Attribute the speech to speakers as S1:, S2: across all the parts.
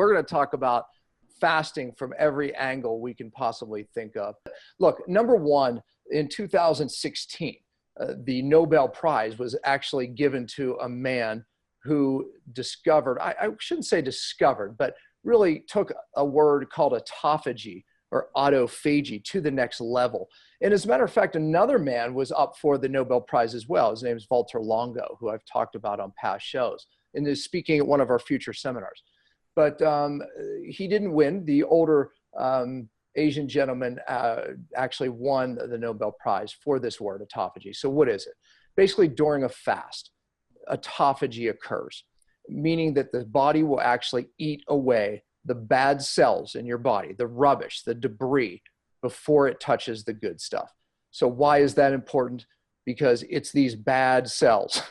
S1: we're going to talk about fasting from every angle we can possibly think of. Look, number one, in 2016, the Nobel Prize was actually given to a man who discovered, I shouldn't say discovered, but really took a word called autophagy or autophagy to the next level. And as a matter of fact, another man was up for the Nobel Prize as well. His name is Walter Longo, who I've talked about on past shows, and is speaking at one of our future seminars. But he didn't win. The older Asian gentleman actually won the Nobel Prize for this word, autophagy. So what is it? Basically, during a fast, autophagy occurs, meaning that the body will actually eat away the bad cells in your body, the rubbish, the debris, before it touches the good stuff. So why is that important? Because it's these bad cells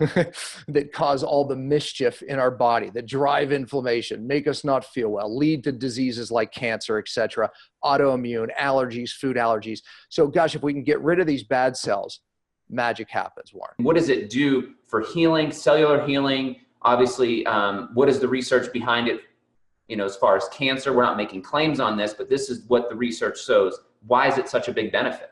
S1: that cause all the mischief in our body, that drive inflammation, make us not feel well, lead to diseases like cancer, etc., autoimmune, allergies, food allergies. So gosh, if we can get rid of these bad cells, magic happens, Warren.
S2: What does it do for healing, cellular healing? Obviously, what is the research behind it? You know, as far as cancer, we're not making claims on this, but this is what the research shows. Why is it such a big benefit?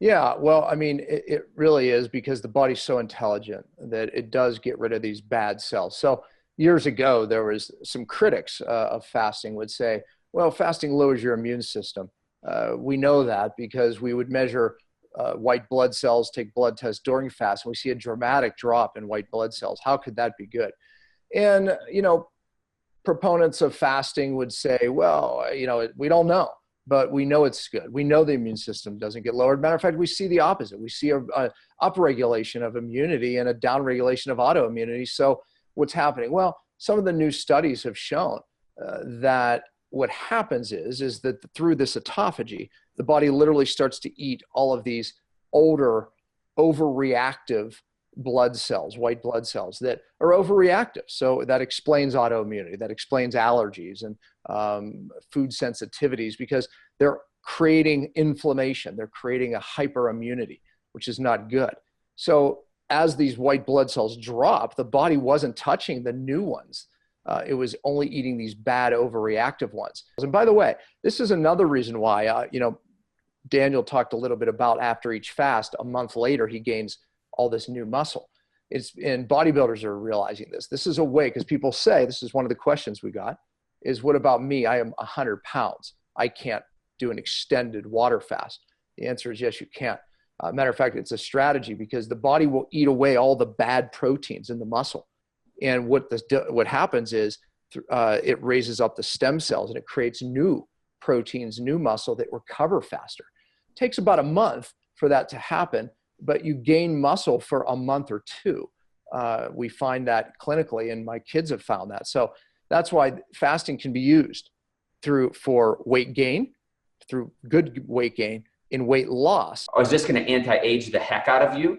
S1: Yeah, well, I mean, it really is because the body's so intelligent that it does get rid of these bad cells. So years ago, there was some critics of fasting would say, well, fasting lowers your immune system. We know that because we would measure white blood cells, take blood tests during fast, and we see a dramatic drop in white blood cells. How could that be good? And, you know, proponents of fasting would say, well, you know, we don't know. But we know it's good. We know the immune system doesn't get lowered. Matter of fact, we see the opposite. We see a upregulation of immunity and a downregulation of autoimmunity. So what's happening? Well, some of the new studies have shown that what happens is that through this autophagy, the body literally starts to eat all of these older, overreactive blood cells, white blood cells that are overreactive. So that explains autoimmunity, that explains allergies and food sensitivities, because they're creating inflammation. They're creating a hyperimmunity, which is not good. So as these white blood cells drop, the body wasn't touching the new ones. It was only eating these bad overreactive ones. And by the way, this is another reason why, you know, Daniel talked a little bit about after each fast, a month later, he gains all this new muscle. And bodybuilders are realizing this. This is a way, because people say, this is one of the questions we got, is what about me? I am 100 pounds. I can't do an extended water fast. The answer is yes, you can. Matter of fact, it's a strategy because the body will eat away all the bad proteins in the muscle. And what happens is it raises up the stem cells and it creates new proteins, new muscle that recover faster. It takes about a month for that to happen, but you gain muscle for a month or two. We find that clinically, and my kids have found that. So that's why fasting can be used for weight gain, through good weight gain, in weight loss.
S2: Or is this going to anti-age the heck out of you?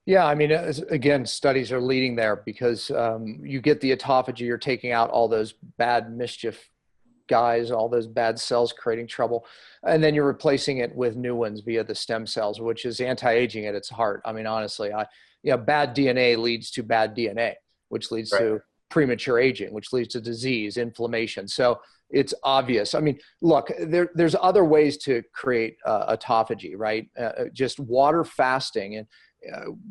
S1: Yeah, I mean, again, studies are leading there because you get the autophagy, you're taking out all those bad mischief guys, all those bad cells creating trouble, and then you're replacing it with new ones via the stem cells, which is anti-aging at its heart. I mean, honestly, bad DNA leads to bad DNA, which leads to premature aging, which leads to disease, inflammation. So it's obvious. I mean, look, there's other ways to create autophagy, right? Just water fasting and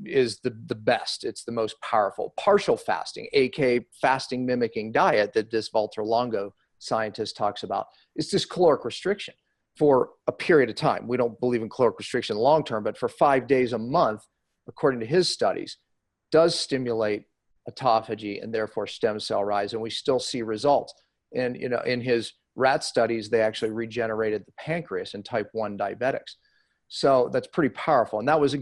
S1: is the best. It's the most powerful. Partial fasting, aka fasting mimicking diet that this Walter Longo scientist talks about, is just caloric restriction for a period of time. We don't believe in caloric restriction long term, but for 5 days a month, according to his studies, does stimulate autophagy and therefore stem cell rise, and we still see results. And you know, in his rat studies, they actually regenerated the pancreas in type 1 diabetics. So that's pretty powerful. And that was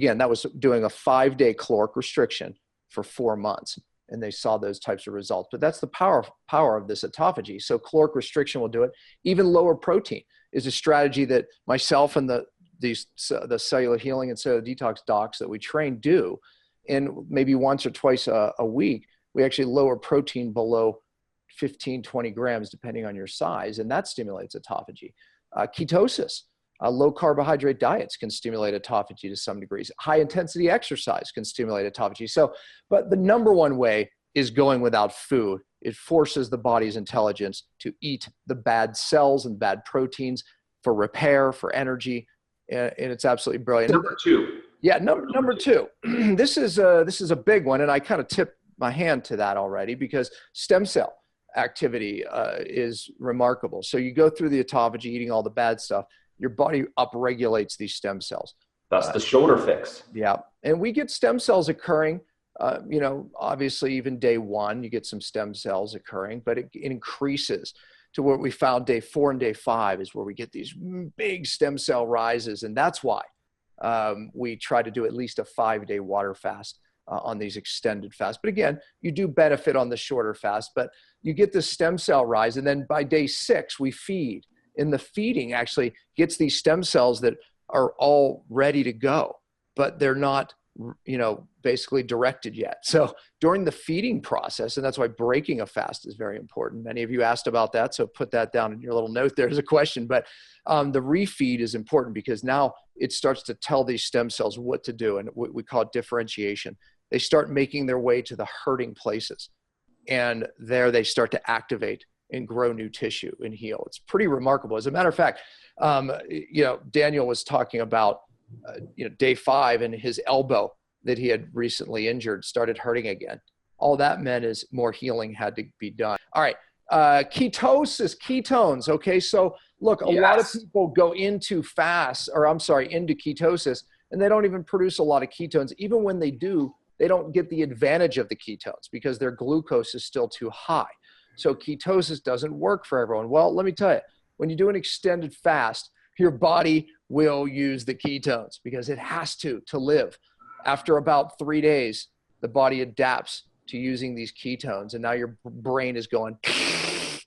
S1: doing a 5-day caloric restriction for 4 months. And they saw those types of results. But that's the power of this autophagy. So caloric restriction will do it. Even lower protein is a strategy that myself and the cellular healing and cellular detox docs that we train do. And maybe once or twice a week, we actually lower protein below 15, 20 grams, depending on your size. And that stimulates autophagy. Ketosis. Low carbohydrate diets can stimulate autophagy to some degrees. High intensity exercise can stimulate autophagy. So, but the number one way is going without food It forces the body's intelligence to eat the bad cells and bad proteins for repair, for energy, and it's absolutely brilliant.
S2: Number two.
S1: Yeah, number two. This is a big one, and I kind of tipped my hand to that already because stem cell activity is remarkable. So you go through the autophagy, eating all the bad stuff, your body upregulates these stem cells.
S2: That's the shoulder fix.
S1: Yeah, and we get stem cells occurring. Obviously, even day one, you get some stem cells occurring, but it increases to what we found day 4 and day 5 is where we get these big stem cell rises, and that's why we try to do at least a 5-day water fast on these extended fasts. But again, you do benefit on the shorter fast, but you get the stem cell rise, and then by day 6, we feed. And the feeding actually gets these stem cells that are all ready to go, but they're not, basically directed yet. So during the feeding process, and that's why breaking a fast is very important. Many of you asked about that, so put that down in your little note there as a question. But the refeed is important because now it starts to tell these stem cells what to do, and what we call differentiation. They start making their way to the hurting places, and there they start to activate and grow new tissue and heal. It's pretty remarkable. As a matter of fact, Daniel was talking about day 5 and his elbow that he had recently injured started hurting again. All that meant is more healing had to be done. All right. Ketosis, ketones. Okay. So look, a lot of people go into into ketosis, and they don't even produce a lot of ketones. Even when they do, they don't get the advantage of the ketones because their glucose is still too high. So ketosis doesn't work for everyone. Well, let me tell you, when you do an extended fast, your body will use the ketones because it has to live. After about 3 days, the body adapts to using these ketones, and now your brain is going.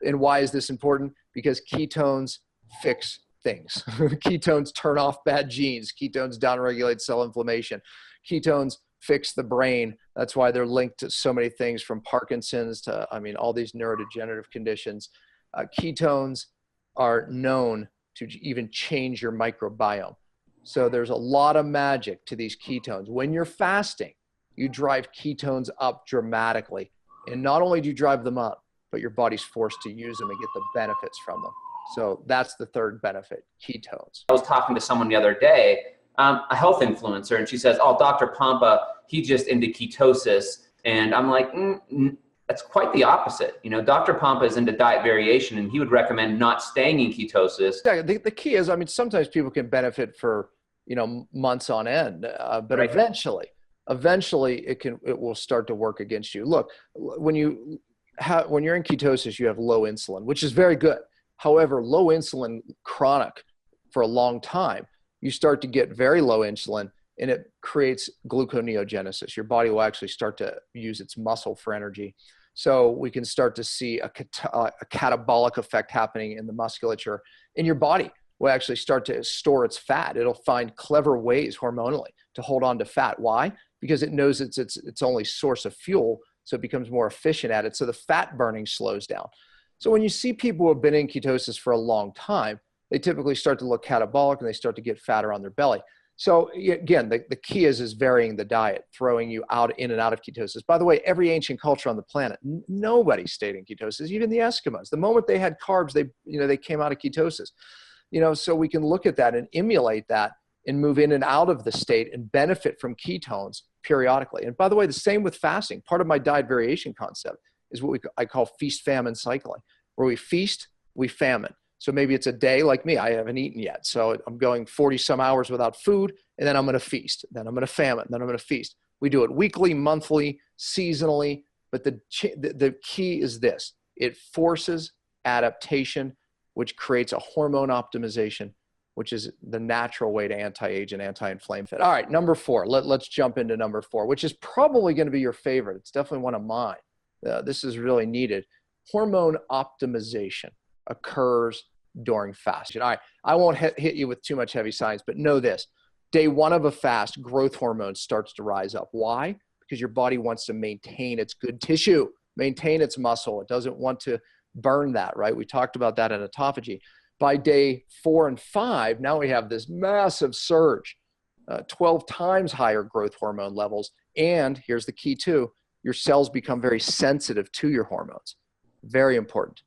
S1: And why is this important? Because ketones fix things. Ketones turn off bad genes. Ketones downregulate cell inflammation. Ketones fix the brain. That's why they're linked to so many things from Parkinson's to, all these neurodegenerative conditions. Ketones are known to even change your microbiome. So there's a lot of magic to these ketones. When you're fasting, you drive ketones up dramatically. And not only do you drive them up, but your body's forced to use them and get the benefits from them. So that's the third benefit, ketones.
S2: I was talking to someone the other day, a health influencer, and she says, "Oh, Dr. Pompa, he just into ketosis." And I'm like, that's quite the opposite. Dr. Pompa is into diet variation, and he would recommend not staying in ketosis.
S1: Yeah, the key is, sometimes people can benefit for, months on end, but right. Eventually it will start to work against you. Look, when you're in ketosis, you have low insulin, which is very good. However, low insulin chronic for a long time, you start to get very low insulin, and it creates gluconeogenesis. Your body will actually start to use its muscle for energy. So we can start to see a catabolic effect happening in the musculature, and your body will actually start to store its fat. It'll find clever ways hormonally to hold on to fat. Why? Because it knows it's its only source of fuel, so it becomes more efficient at it. So the fat burning slows down. So when you see people who have been in ketosis for a long time, they typically start to look catabolic and they start to get fatter on their belly. So again, the key is varying the diet, throwing you in and out of ketosis. By the way, every ancient culture on the planet, nobody stayed in ketosis, even the Eskimos. The moment they had carbs, they came out of ketosis. So we can look at that and emulate that and move in and out of the state and benefit from ketones periodically. And by the way, the same with fasting. Part of my diet variation concept is what I call feast-famine cycling, where we feast, we famine. So maybe it's a day like me, I haven't eaten yet. So I'm going 40 some hours without food, and then I'm going to feast. Then I'm going to famine. Then I'm going to feast. We do it weekly, monthly, seasonally. But the key is this. It forces adaptation, which creates a hormone optimization, which is the natural way to anti-age and anti-inflame. All right, number 4. Let's jump into number 4, which is probably going to be your favorite. It's definitely one of mine. This is really needed. Hormone optimization occurs during fasting. All right, I won't hit you with too much heavy science, but know this. Day 1 of a fast, growth hormone starts to rise up. Why? Because your body wants to maintain its good tissue, maintain its muscle. It doesn't want to burn that, right? We talked about that in autophagy. By day 4 and 5, now we have this massive surge, 12 times higher growth hormone levels. And here's the key too, your cells become very sensitive to your hormones. Very important.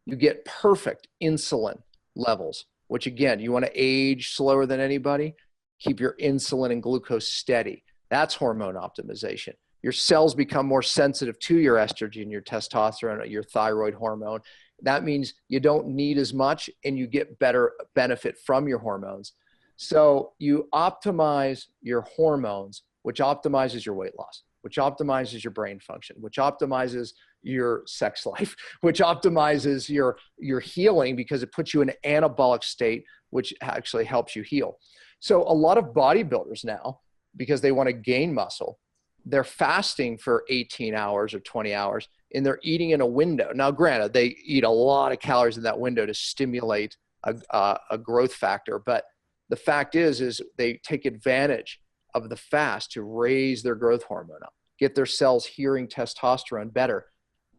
S1: You get perfect insulin levels, which again, you want to age slower than anybody. Keep your insulin and glucose steady. That's hormone optimization. Your cells become more sensitive to your estrogen, your testosterone, your thyroid hormone. That means you don't need as much and you get better benefit from your hormones. So you optimize your hormones, which optimizes your weight loss, which optimizes your brain function, which optimizes your sex life, which optimizes your healing because it puts you in an anabolic state, which actually helps you heal. So a lot of bodybuilders now, because they want to gain muscle, they're fasting for 18 hours or 20 hours and they're eating in a window. Now, granted, they eat a lot of calories in that window to stimulate a growth factor. But the fact is they take advantage of the fast to raise their growth hormone up, get their cells hearing testosterone better,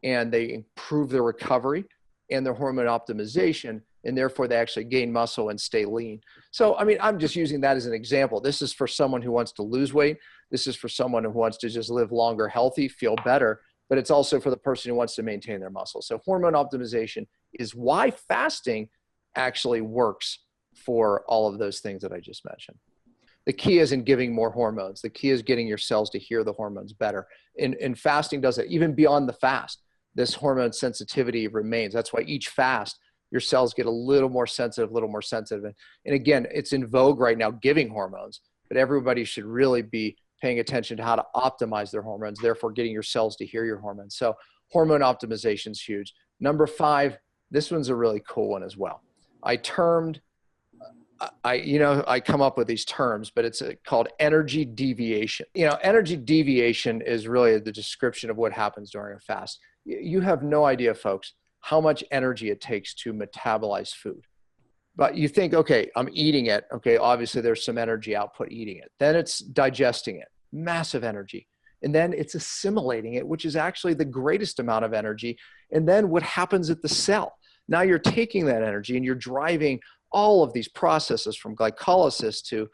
S1: and they improve their recovery and their hormone optimization, and therefore they actually gain muscle and stay lean. So, I mean, I'm just using that as an example. This is for someone who wants to lose weight. This is for someone who wants to just live longer, healthy, feel better, but it's also for the person who wants to maintain their muscle. So hormone optimization is why fasting actually works for all of those things that I just mentioned. The key isn't giving more hormones. The key is getting your cells to hear the hormones better. And fasting does it. Even beyond the fast, this hormone sensitivity remains. That's why each fast, your cells get a little more sensitive, And again, it's in vogue right now giving hormones, but everybody should really be paying attention to how to optimize their hormones, therefore getting your cells to hear your hormones. So hormone optimization is huge. Number 5, this one's a really cool one as well. I come up with these terms, but it's called energy deviation. Energy deviation is really the description of what happens during a fast. You have no idea, folks, how much energy it takes to metabolize food. But you think, okay, I'm eating it. Okay, obviously there's some energy output eating it. Then it's digesting it, massive energy. And then it's assimilating it, which is actually the greatest amount of energy. And then what happens at the cell? Now you're taking that energy and you're driving all of these processes from glycolysis to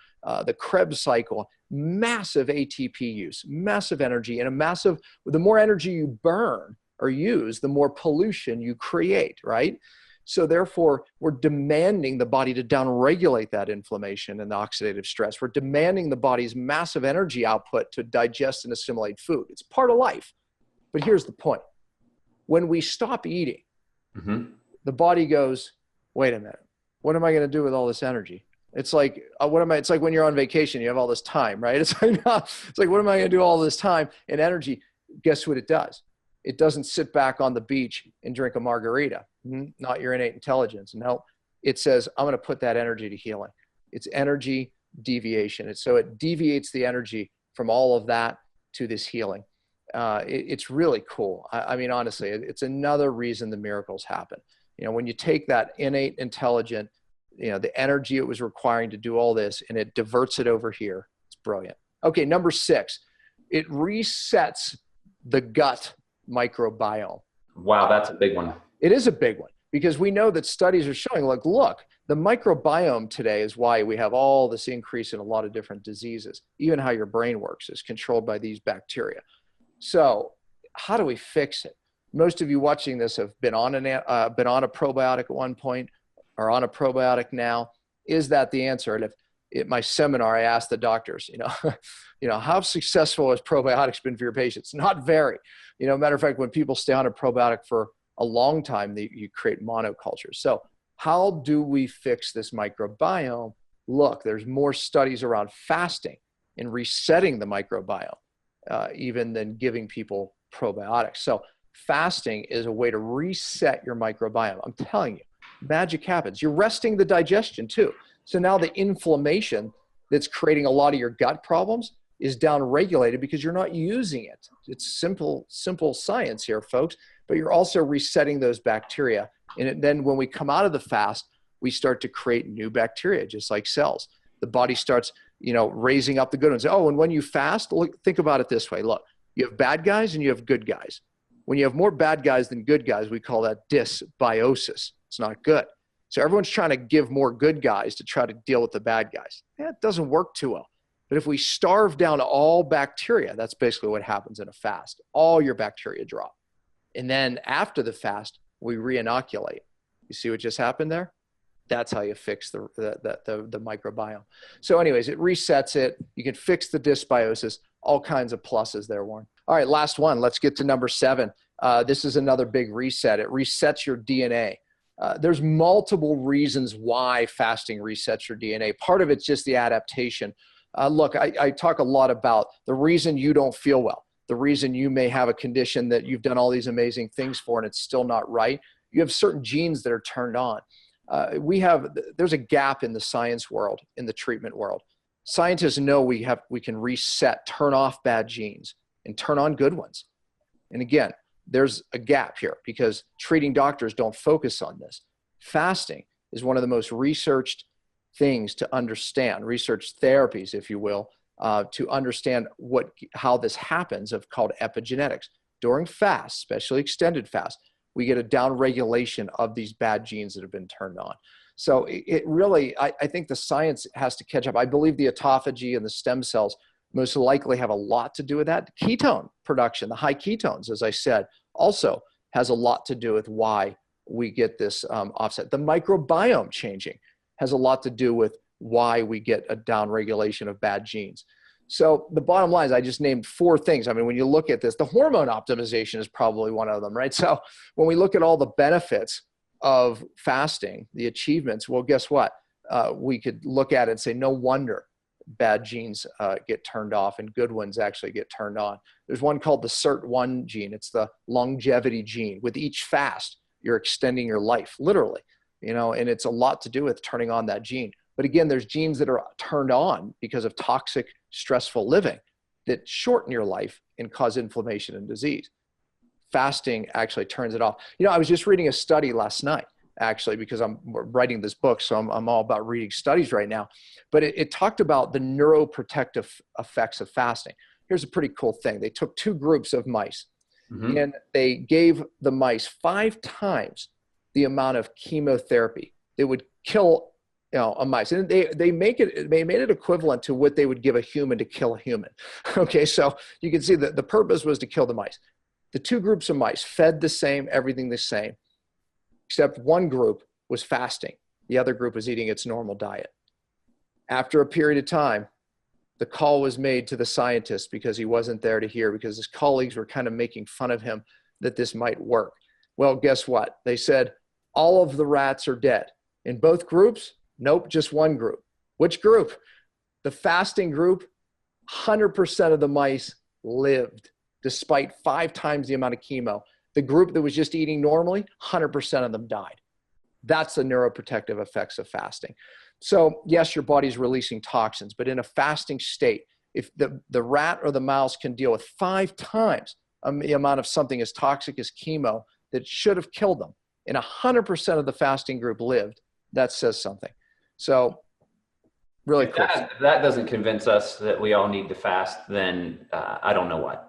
S1: the Krebs cycle, massive ATP use, massive energy, and the more energy you burn or use, the more pollution you create, right? So therefore, we're demanding the body to downregulate that inflammation and the oxidative stress. We're demanding the body's massive energy output to digest and assimilate food. It's part of life. But here's the point. When we stop eating, the body goes, wait a minute, what am I going to do with all this energy? It's like, it's like when you're on vacation, you have all this time, right? It's like, what am I going to do all this time and energy? Guess what it does? It doesn't sit back on the beach and drink a margarita. Not your innate intelligence. No, it says, I'm going to put that energy to healing. It's energy deviation. And so it deviates the energy from all of that to this healing. It's really cool. I mean, honestly, it's another reason the miracles happen. When you take that innate intelligent, the energy it was requiring to do all this and it diverts it over here, it's brilliant. Okay, number 6, it resets the gut microbiome.
S2: Wow, that's a big one.
S1: It is a big one because we know that studies are showing, look, the microbiome today is why we have all this increase in a lot of different diseases. Even how your brain works is controlled by these bacteria. So how do we fix it? Most of you watching this have been on a probiotic at one point or on a probiotic now. Is that the answer? And if at my seminar, I asked the doctors, how successful has probiotics been for your patients? Not very. Matter of fact, when people stay on a probiotic for a long time, you create monocultures. So how do we fix this microbiome? Look, there's more studies around fasting and resetting the microbiome, even than giving people probiotics. So fasting is a way to reset your microbiome. I'm telling you, magic happens. You're resting the digestion too. So now the inflammation that's creating a lot of your gut problems is downregulated because you're not using it. It's simple science here, folks, but you're also resetting those bacteria. And then when we come out of the fast, we start to create new bacteria, just like cells. The body starts, raising up the good ones. Oh, and when you fast, think about it this way. Look, you have bad guys and you have good guys. When you have more bad guys than good guys, we call that dysbiosis. It's not good. So everyone's trying to give more good guys to try to deal with the bad guys. It doesn't work too well. But if we starve down all bacteria, that's basically what happens in a fast. All your bacteria drop. And then after the fast, we re-inoculate. You see what just happened there? That's how you fix the microbiome. So anyways, it resets it. You can fix the dysbiosis, all kinds of pluses there, Warren. All right, last one. Let's get to number 7. This is another big reset. It resets your DNA. There's multiple reasons why fasting resets your DNA. Part of it's just the adaptation. Look, I talk a lot about the reason you don't feel well, the reason you may have a condition that you've done all these amazing things for and it's still not right. You have certain genes that are turned on. There's a gap in the science world, in the treatment world. Scientists know we can reset, turn off bad genes and turn on good ones. And again, there's a gap here because treating doctors don't focus on this. Fasting is one of the most researched things to understand, research therapies, if you will, to understand how this happens, called epigenetics. During fast, especially extended fast, we get a downregulation of these bad genes that have been turned on. So it really, I think the science has to catch up. I believe the autophagy and the stem cells most likely have a lot to do with that. Ketone production, the high ketones, as I said, also has a lot to do with why we get this offset. The microbiome changing has a lot to do with why we get a downregulation of bad genes. So the bottom line is I just named 4 things. I mean, when you look at this, the hormone optimization is probably one of them, right? So when we look at all the benefits of fasting, the achievements, well, guess what? We could look at it and say, no wonder bad genes get turned off and good ones actually get turned on. There's one called the SIRT1 gene. It's the longevity gene. With each fast, you're extending your life, literally, and it's a lot to do with turning on that gene. But again, there's genes that are turned on because of toxic, stressful living that shorten your life and cause inflammation and disease. Fasting actually turns it off. I was just reading a study last night, actually, because I'm writing this book, so I'm all about reading studies right now. But it talked about the neuroprotective effects of fasting. Here's a pretty cool thing. They took 2 groups of mice, and they gave the mice 5 times the amount of chemotherapy that would kill a mice. And they made it equivalent to what they would give a human to kill a human. Okay, so you can see that the purpose was to kill the mice. The 2 groups of mice fed the same, everything the same, except one group was fasting. The other group was eating its normal diet. After a period of time, the call was made to the scientist because he wasn't there to hear, because his colleagues were kind of making fun of him that this might work. Well, guess what? They said, all of the rats are dead. In both groups? Nope, just one group. Which group? The fasting group. 100% of the mice lived, despite 5 times the amount of chemo. The group that was just eating normally, 100% of them died. That's the neuroprotective effects of fasting. So yes, your body's releasing toxins, but in a fasting state, if the rat or the mouse can deal with 5 times the amount of something as toxic as chemo that should have killed them, and 100% of the fasting group lived, that says something. So really cool.
S2: If that doesn't convince us that we all need to fast, then I don't know what,